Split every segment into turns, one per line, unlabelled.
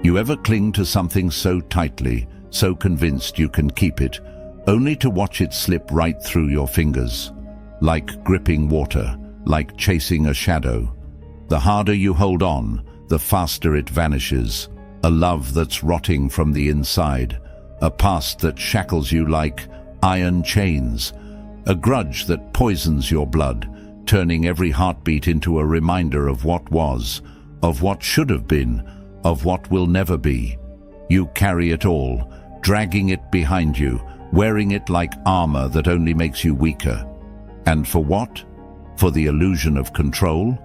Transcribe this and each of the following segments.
You ever cling to something so tightly, so convinced you can keep it, only to watch it slip right through your fingers? Like gripping water, like chasing a shadow. The harder you hold on, the faster it vanishes. A love that's rotting from the inside. A past that shackles you like iron chains. A grudge that poisons your blood, turning every heartbeat into a reminder of what was, of what should have been, of what will never be. You carry it all, dragging it behind you, wearing it like armor that only makes you weaker. And for what? For the illusion of control?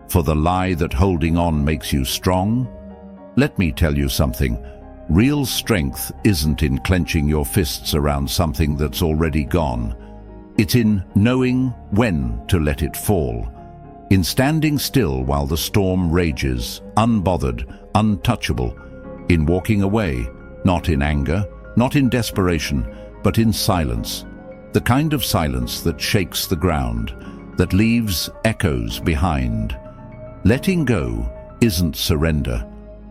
For the lie that holding on makes you strong? Let me tell you something. Real strength isn't in clenching your fists around something that's already gone. It's in knowing when to let it fall. In standing still while the storm rages, unbothered, untouchable. In walking away, not in anger, not in desperation, but in silence. The kind of silence that shakes the ground, that leaves echoes behind. Letting go isn't surrender.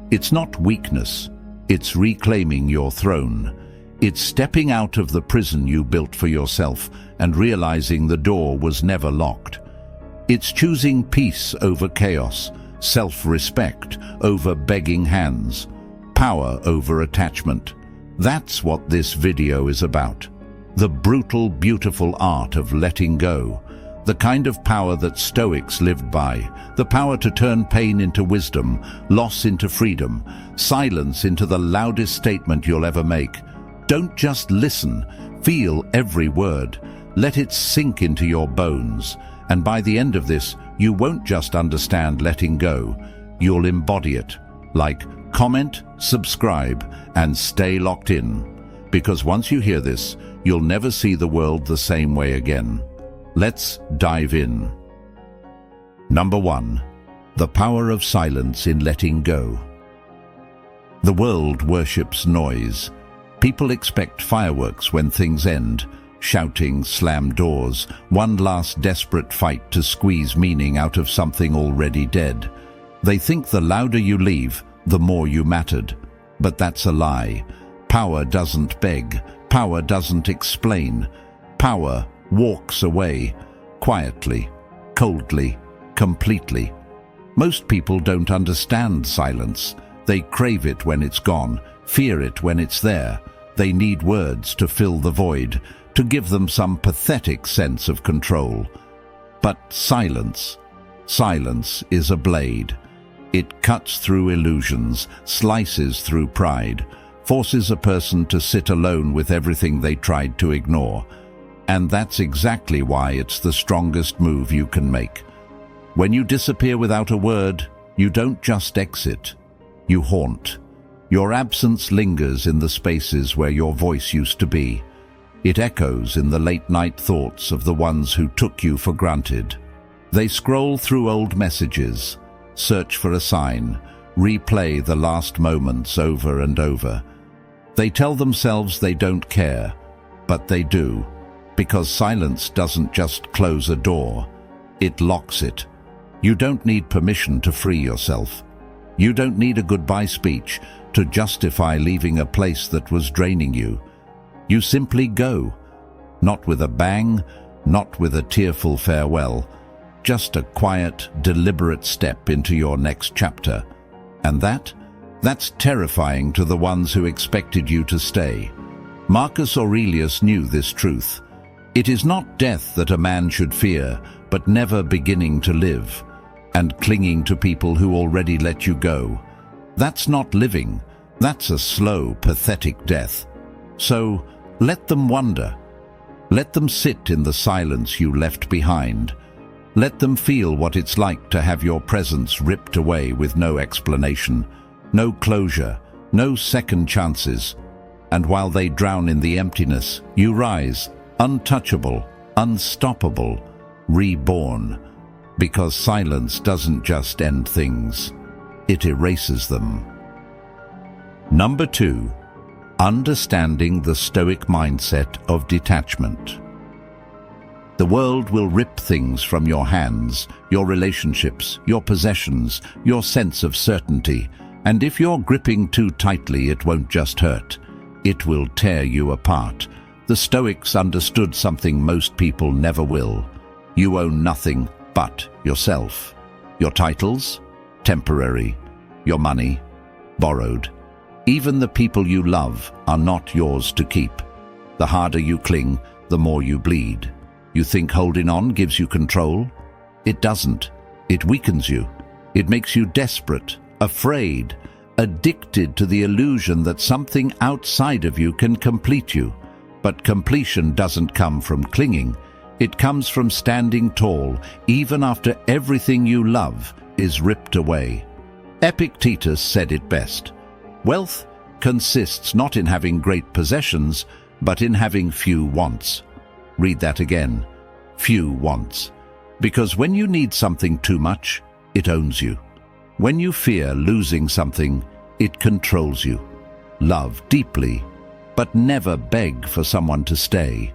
It's not weakness. It's reclaiming your throne. It's stepping out of the prison you built for yourself and realizing the door was never locked. It's choosing peace over chaos, self-respect over begging hands, power over attachment. That's what this video is about. The brutal, beautiful art of letting go. The kind of power that Stoics lived by, the power to turn pain into wisdom, loss into freedom, silence into the loudest statement you'll ever make. Don't just listen, feel every word. Let it sink into your bones. And by the end of this, you won't just understand letting go, you'll embody it. Like, comment, subscribe, and stay locked in. Because once you hear this, you'll never see the world the same way again. Let's dive in. Number 1. The power of silence in letting go. The world worships noise. People expect fireworks when things end, shouting, slam doors, one last desperate fight to squeeze meaning out of something already dead. They think the louder you leave, the more you mattered. But that's a lie. Power doesn't beg. Power doesn't explain. Power walks away, quietly, coldly, completely. Most people don't understand silence. They crave it when it's gone, fear it when it's there. They need words to fill the void, to give them some pathetic sense of control. But silence is a blade. It cuts through illusions, slices through pride, forces a person to sit alone with everything they tried to ignore. And that's exactly why it's the strongest move you can make. When you disappear without a word, you don't just exit, you haunt. Your absence lingers in the spaces where your voice used to be. It echoes in the late-night thoughts of the ones who took you for granted. They scroll through old messages, search for a sign, replay the last moments over and over. They tell themselves they don't care, but they do. Because silence doesn't just close a door, it locks it. You don't need permission to free yourself. You don't need a goodbye speech to justify leaving a place that was draining you. You simply go, not with a bang, not with a tearful farewell, just a quiet, deliberate step into your next chapter. And that's terrifying to the ones who expected you to stay. Marcus Aurelius knew this truth. It is not death that a man should fear, but never beginning to live, and clinging to people who already let you go. That's not living. That's a slow, pathetic death. So, let them wonder. Let them sit in the silence you left behind. Let them feel what it's like to have your presence ripped away with no explanation, no closure, no second chances. And while they drown in the emptiness, you rise, untouchable, unstoppable, reborn. Because silence doesn't just end things, it erases them. Number 2. Understanding the Stoic mindset of detachment. The world will rip things from your hands, your relationships, your possessions, your sense of certainty, And if you're gripping too tightly, it won't just hurt. It will tear you apart. The Stoics understood something most people never will. You own nothing but yourself. Your titles? Temporary. Your money? Borrowed. Even the people you love are not yours to keep. The harder you cling, the more you bleed. You think holding on gives you control? It doesn't. It weakens you. It makes you desperate, afraid, addicted to the illusion that something outside of you can complete you. But completion doesn't come from clinging. It comes from standing tall, even after everything you love is ripped away. Epictetus said it best. Wealth consists not in having great possessions, but in having few wants. Read that again. Few wants. Because when you need something too much, it owns you. When you fear losing something, it controls you. Love deeply, but never beg for someone to stay.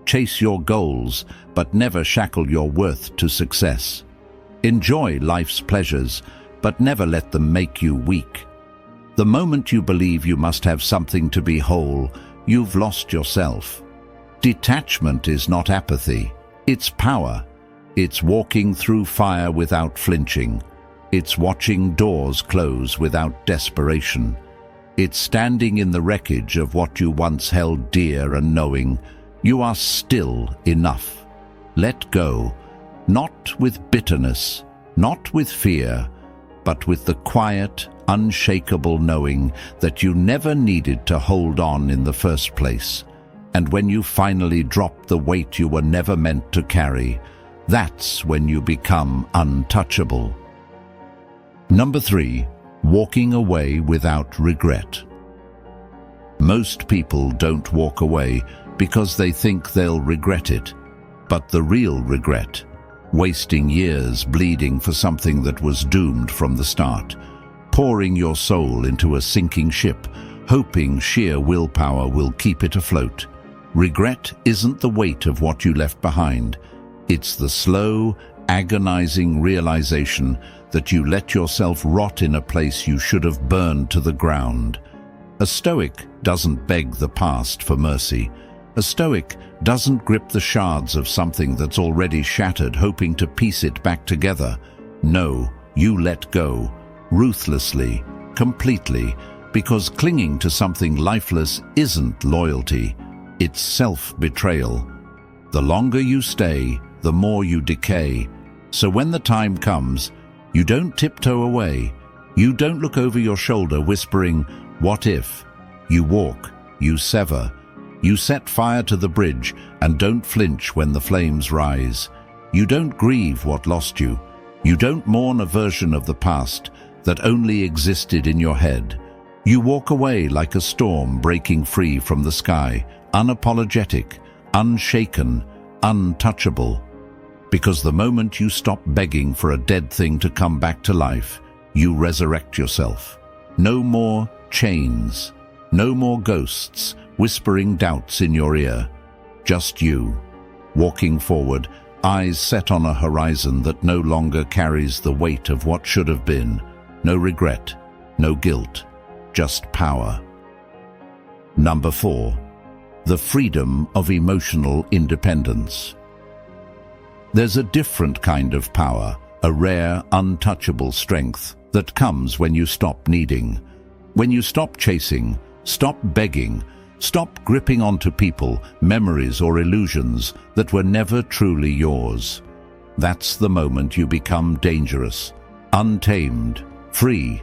Chase your goals, but never shackle your worth to success. Enjoy life's pleasures, but never let them make you weak. The moment you believe you must have something to be whole, you've lost yourself. Detachment is not apathy. It's power. It's walking through fire without flinching. It's watching doors close without desperation. It's standing in the wreckage of what you once held dear and knowing you are still enough. Let go, not with bitterness, not with fear, but with the quiet, unshakable knowing that you never needed to hold on in the first place. And when you finally drop the weight you were never meant to carry, that's when you become untouchable. Number 3, walking away without regret. Most people don't walk away because they think they'll regret it. But the real regret, wasting years bleeding for something that was doomed from the start, pouring your soul into a sinking ship, hoping sheer willpower will keep it afloat. Regret isn't the weight of what you left behind. It's the slow, agonizing realization that you let yourself rot in a place you should have burned to the ground. A Stoic doesn't beg the past for mercy. A Stoic doesn't grip the shards of something that's already shattered, hoping to piece it back together. No, you let go, ruthlessly, completely, because clinging to something lifeless isn't loyalty, it's self-betrayal. The longer you stay, the more you decay. So when the time comes, you don't tiptoe away. You don't look over your shoulder whispering, "What if?" You walk, you sever. You set fire to the bridge and don't flinch when the flames rise. You don't grieve what lost you. You don't mourn a version of the past that only existed in your head. You walk away like a storm breaking free from the sky, unapologetic, unshaken, untouchable. Because the moment you stop begging for a dead thing to come back to life, you resurrect yourself. No more chains, no more ghosts whispering doubts in your ear. Just you, walking forward, eyes set on a horizon that no longer carries the weight of what should have been. No regret, no guilt, just power. Number 4, the freedom of emotional independence. There's a different kind of power, a rare, untouchable strength that comes when you stop needing. When you stop chasing, stop begging, stop gripping onto people, memories or illusions that were never truly yours. That's the moment you become dangerous, untamed, free.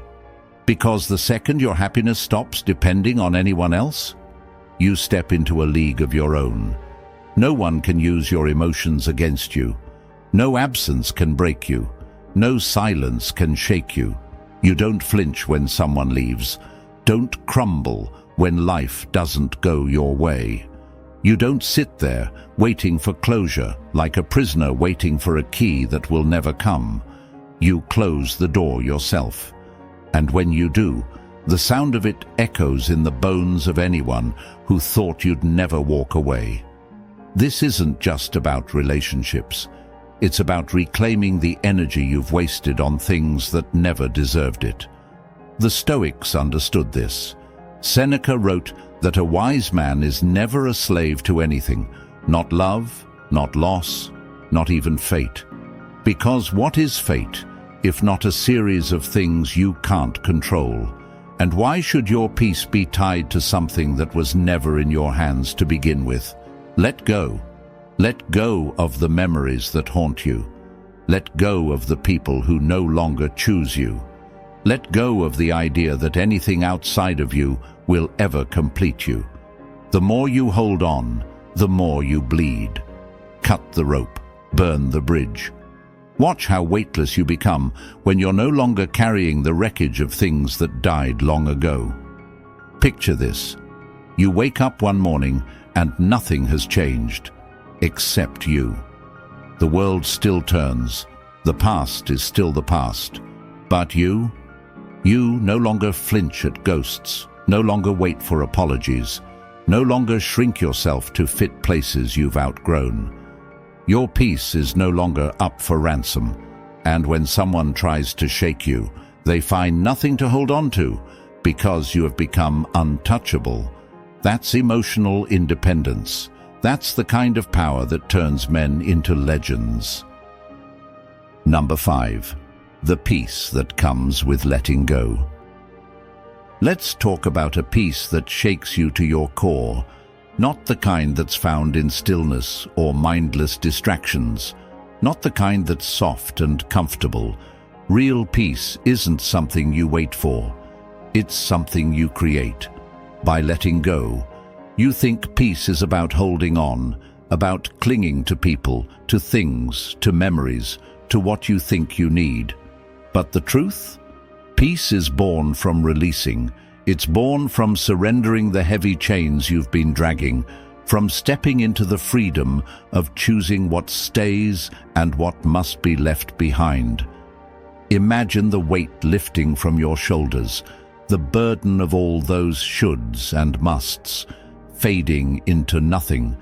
Because the second your happiness stops depending on anyone else, you step into a league of your own. No one can use your emotions against you. No absence can break you. No silence can shake you. You don't flinch when someone leaves. Don't crumble when life doesn't go your way. You don't sit there waiting for closure like a prisoner waiting for a key that will never come. You close the door yourself. And when you do, the sound of it echoes in the bones of anyone who thought you'd never walk away. This isn't just about relationships. It's about reclaiming the energy you've wasted on things that never deserved it. The Stoics understood this. Seneca wrote that a wise man is never a slave to anything, not love, not loss, not even fate. Because what is fate, if not a series of things you can't control? And why should your peace be tied to something that was never in your hands to begin with? Let go. Let go of the memories that haunt you. Let go of the people who no longer choose you. Let go of the idea that anything outside of you will ever complete you. The more you hold on, the more you bleed. Cut the rope, burn the bridge. Watch how weightless you become when you're no longer carrying the wreckage of things that died long ago. Picture this. You wake up one morning and nothing has changed, except you. The world still turns. The past is still the past. But you no longer flinch at ghosts, no longer wait for apologies, no longer shrink yourself to fit places you've outgrown. Your peace is no longer up for ransom, and when someone tries to shake you, they find nothing to hold on to because you have become untouchable. That's emotional independence. That's the kind of power that turns men into legends. Number 5. The peace that comes with letting go. Let's talk about a peace that shakes you to your core, not the kind that's found in stillness or mindless distractions, not the kind that's soft and comfortable. Real peace isn't something you wait for. It's something you create. By letting go, you think peace is about holding on, about clinging to people, to things, to memories, to what you think you need. But the truth? Peace is born from releasing. It's born from surrendering the heavy chains you've been dragging, from stepping into the freedom of choosing what stays and what must be left behind. Imagine the weight lifting from your shoulders, the burden of all those shoulds and musts, fading into nothing.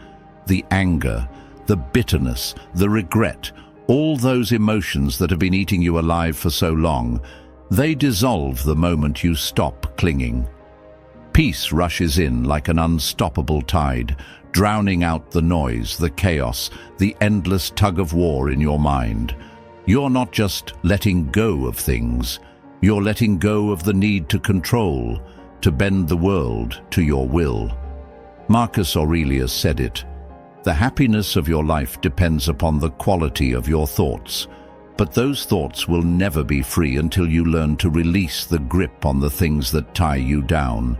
The anger, the bitterness, the regret, all those emotions that have been eating you alive for so long, they dissolve the moment you stop clinging. Peace rushes in like an unstoppable tide, drowning out the noise, the chaos, the endless tug-of-war in your mind. You're not just letting go of things, you're letting go of the need to control, to bend the world to your will. Marcus Aurelius said it. The happiness of your life depends upon the quality of your thoughts, but those thoughts will never be free until you learn to release the grip on the things that tie you down.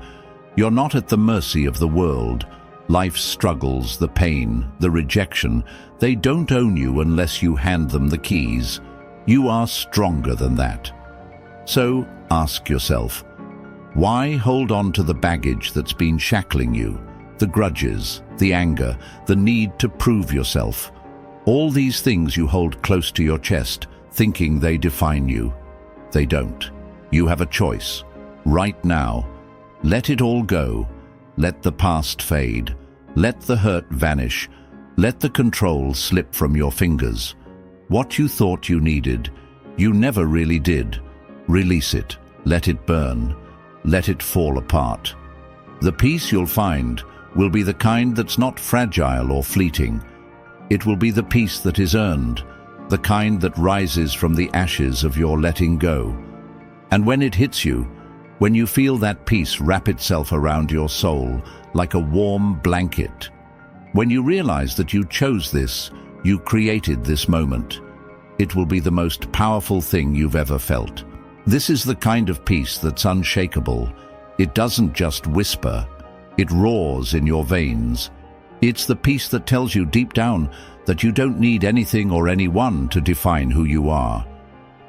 You're not at the mercy of the world. Life's struggles, the pain, the rejection, they don't own you unless you hand them the keys. You are stronger than that. So ask yourself, why hold on to the baggage that's been shackling you? The grudges, the anger, the need to prove yourself. All these things you hold close to your chest, thinking they define you. They don't. You have a choice. Right now. Let it all go. Let the past fade. Let the hurt vanish. Let the control slip from your fingers. What you thought you needed, you never really did. Release it. Let it burn. Let it fall apart. The peace you'll find will be the kind that's not fragile or fleeting. It will be the peace that is earned, the kind that rises from the ashes of your letting go. And when it hits you, when you feel that peace wrap itself around your soul like a warm blanket, when you realize that you chose this, you created this moment, it will be the most powerful thing you've ever felt. This is the kind of peace that's unshakable. It doesn't just whisper. It roars in your veins. It's the peace that tells you deep down that you don't need anything or anyone to define who you are.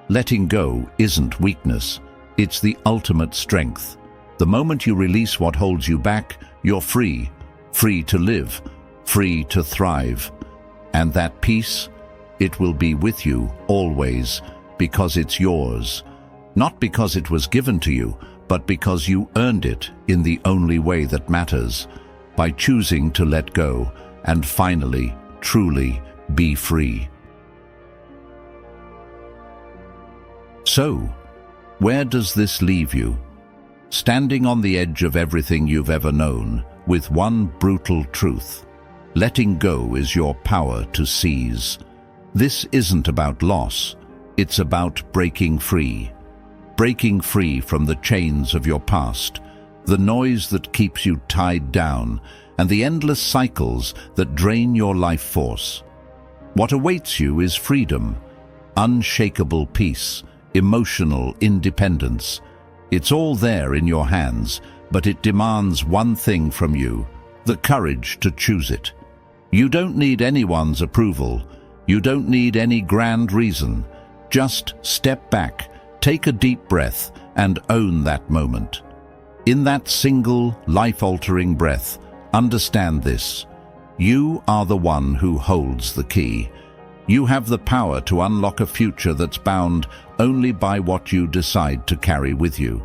Letting go isn't weakness. It's the ultimate strength. The moment you release what holds you back, you're free. Free to live. Free to thrive. And that peace, it will be with you always because it's yours. Not because it was given to you, but because you earned it in the only way that matters, by choosing to let go and finally, truly be free. So, Where does this leave you? Standing on the edge of everything you've ever known, with one brutal truth. Letting go is your power to seize. This isn't about loss, it's about breaking free. Breaking free from the chains of your past, the noise that keeps you tied down, and the endless cycles that drain your life force. What awaits you is freedom, unshakable peace, emotional independence. It's all there in your hands, but it demands one thing from you, the courage to choose it. You don't need anyone's approval. You don't need any grand reason. Just step back, take a deep breath, and own that moment. In that single, life-altering breath, understand this. You are the one who holds the key. You have the power to unlock a future that's bound only by what you decide to carry with you.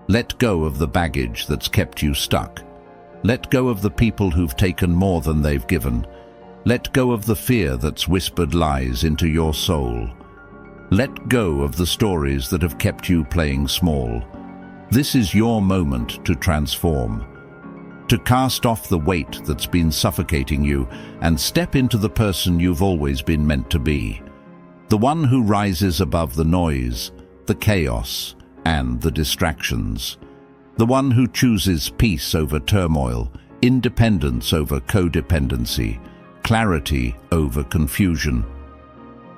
Let go of the baggage that's kept you stuck. Let go of the people who've taken more than they've given. Let go of the fear that's whispered lies into your soul. Let go of the stories that have kept you playing small. This is your moment to transform. To cast off the weight that's been suffocating you and step into the person you've always been meant to be. The one who rises above the noise, the chaos, and the distractions. The one who chooses peace over turmoil, independence over codependency, clarity over confusion.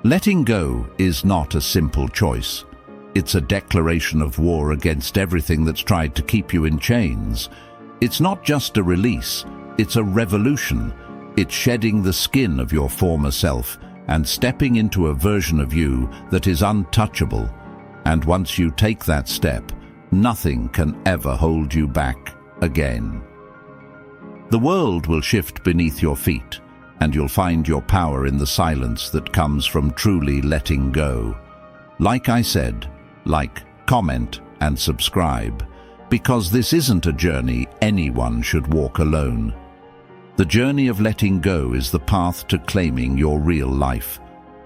Letting go is not a simple choice. It's a declaration of war against everything that's tried to keep you in chains. It's not just a release, it's a revolution. It's shedding the skin of your former self and stepping into a version of you that is untouchable. And once you take that step, nothing can ever hold you back again. The world will shift beneath your feet, and you'll find your power in the silence that comes from truly letting go. Like I said, like, comment, and subscribe, because this isn't a journey anyone should walk alone. The journey of letting go is the path to claiming your real life,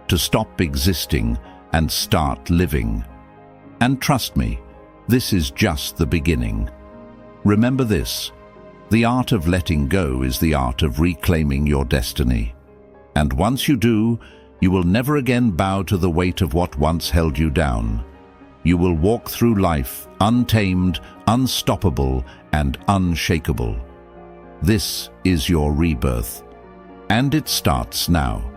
to stop existing and start living. And trust me, this is just the beginning. Remember this, the art of letting go is the art of reclaiming your destiny. And once you do, you will never again bow to the weight of what once held you down. You will walk through life untamed, unstoppable, and unshakable. This is your rebirth, and it starts now.